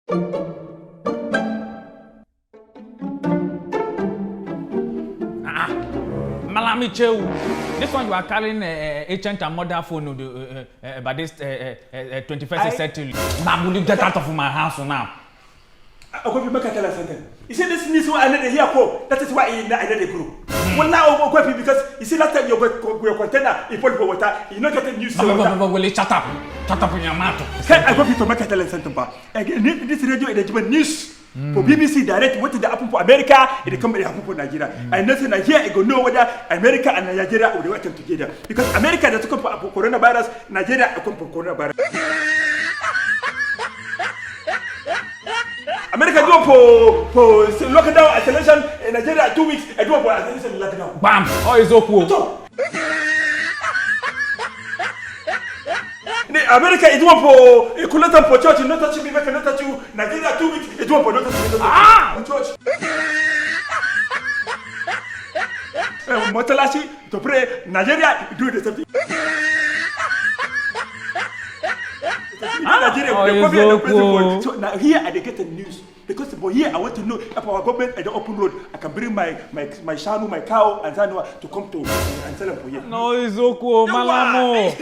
Malami Chew, this one you are carrying ancient and modern phone by this 21st century. Now, will you get out of my house now? I go be make a tell something. You see this news I need to hear ko. That is why I need the group. Well now go because you see last time you go container you put water you not get news. Will you shut up in your mouth. I go to make a tell something ba. This radio is the news. For BBC direct what did happen for America it come happen for Nigeria. And nothing Nigeria I go know whether America and Nigeria will work together because America that come for coronavirus, Nigeria come for coronavirus. America do for lockdown isolation in Nigeria 2 weeks. I do for isolation lockdown. Bam! Oh, it's okay. America is one for equilibrium for church. Not touching me, not touch you. Nigeria 2 weeks. It's one for not touching me. Church. Motalashi to pray. Nigeria do the same thing. Nigeria, so now here I get the news because here I want to know if our government at the open road I can bring my shanu, my cow and zanua to come to and sell them for here. No, it's okay, Malamo.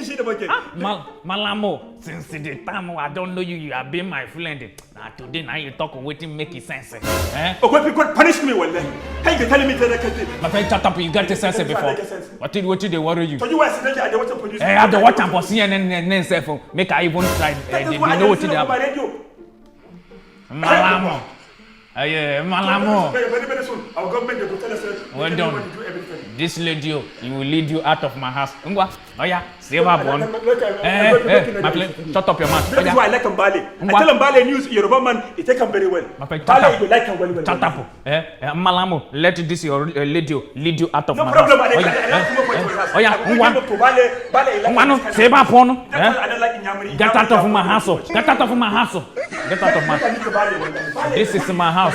Malamo, since the time I don't know you have been my friend. Now today now you talk waiting make it sense. Okay, people punish me well then. How you telling me that I can? My friend, shut up, you got the sense before. What did they worry you? So you were saying I don't want to produce. I don't want to for CNN and self make I even try. They know what to do. Malamo. Malamo. Very soon. Our government will tell us well done. This lady, you will lead you out of my house. Oh yeah, save her born. Shut up your mouth. That's why I like Mbale. I tell Mbale news, Yoruba man, he take him very well. Mbale, you like him well. Shut up. Malamo, let this your lady lead you out of my house. No problem. Oh yeah, save her born. Get out of my house. Get out of my house. Get out of my house. This is my house.